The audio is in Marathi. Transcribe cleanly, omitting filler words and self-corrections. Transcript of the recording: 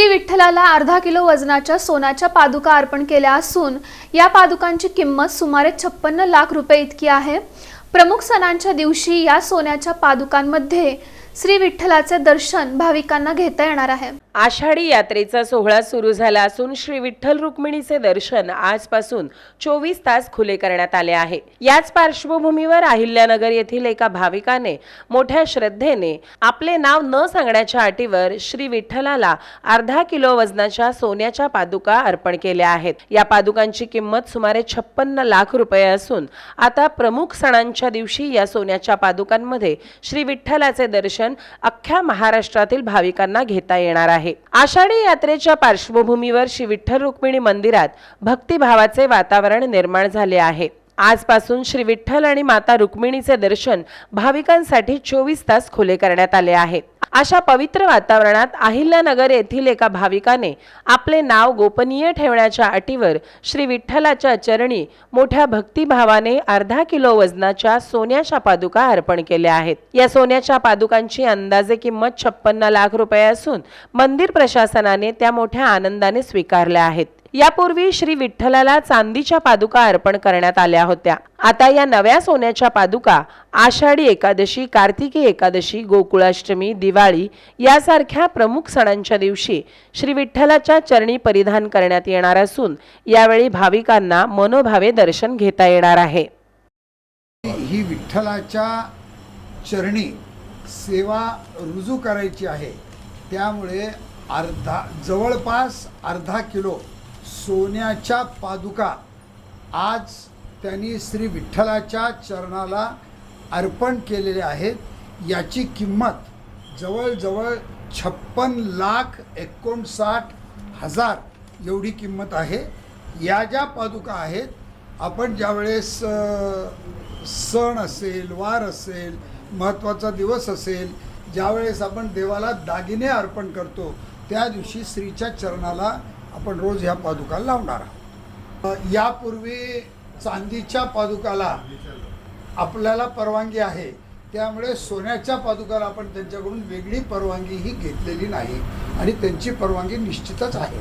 विठ्ठलाला अर्धा किलो वजनाच्या सोन्याच्या पादुका अर्पण केल्या असून या पादुकांची किंमत सुमारे 56 लाख रुपये इतकी आहे। प्रमुख सणांच्या दिवशी या सोन्याच्या पादुकांमध्ये श्री विठ्ठलाचे दर्शन भाविकांना घेता येणार आहे। आषाढी यात्रेचा सोहळा सुरू झाला असून श्री विठ्ठल रुक्मिणीचे दर्शन आजपासून 24 तास खुले करण्यात आले आहे। याच पार्श्वभूमीवर अहिल्यानगर येथील एका भाविकाने मोठ्या श्रद्धेने आपले नाव न सांगण्याच्या अटीवर श्री विठ्ठलाला अर्धा किलो वजनाच्या सोन्याच्या पादुका अर्पण केल्या आहेत। या पादुकांची किंमत सुमारे 56 लाख रुपये असून आता प्रमुख सणांच्या दिवशी या सोन्याच्या पादुकांमध्ये श्री विठ्ठलाचे दर्शन अख्ख्या महाराष्ट्रातील भाविकांना घेता येणार आहे। आषाढी यात्रेच्या पार्श्वभूमीवर श्री विठ्ठल रुक्मिणी मंदिरात भक्तिभावाचे वातावरण निर्माण झाले आहे। आजपासून श्री विठ्ठल आणि माता रुक्मिणीचे दर्शन भाविकांसाठी 24 तास खुले करण्यात आले आहे। अशा पवित्र वातावरणात अहिल्यानगर येथील एका भाविकाने आपले नाव गोपनीय ठेवण्याच्या अटीवर श्री विठ्ठलाच्या चरणी मोठ्या भक्तिभावाने अर्धा किलो वजनाच्या सोन्याच्या पादुका अर्पण केल्या आहेत। या सोन्याच्या पादुकांची अंदाजे किंमत 56 लाख रुपये असून मंदिर प्रशासनाने त्या मोठ्या आनंदाने स्वीकारल्या आहेत। यापूर्वी श्री विठ्ठलाला चांदीच्या पादुका अर्पण करण्यात आल्या होत्या। आता या नव्या सोन्याच्या पादुका आषाढी एकादशी, कार्तिकी एकादशी, गोकुळाष्टमी, दिवाळी यासारख्या प्रमुख सणांच्या दिवशी श्री विठ्ठलाच्या चरणी परिधान करण्यात येणार असून यावेळी भाविकांना मनोभावे दर्शन घेता येणार आहे। ही विठ्ठलाच्या चरणी सेवा रुजू करायची आहे, त्यामुळे जवळपास अर्धा किलो सोन्याच्या पादुका आज त्यांनी श्री विठ्ठलाच्या चरणाला अर्पण केलेले आहेत। याची किंमत जवळजवळ 56,59,000 एवढी किंमत आहे। या ज्या पादुका आहेत, आपण ज्यावेळेस सण असेल, वार असेल, महत्त्वाचा दिवस असेल, ज्यावेळेस आपण देवाला दागिने अर्पण करतो, त्या दिवशी श्रीच्या चरणाला आपण रोज ह्या पादुका लावणार आहोत। यापूर्वी चांदीच्या पादुकाला आपल्याला परवानगी आहे, त्यामुळे सोन्याच्या पादुकाला आपण त्यांच्याकडून वेगळी परवानगी ही घेतलेली नाही आणि त्यांची परवानगी निश्चितच आहे।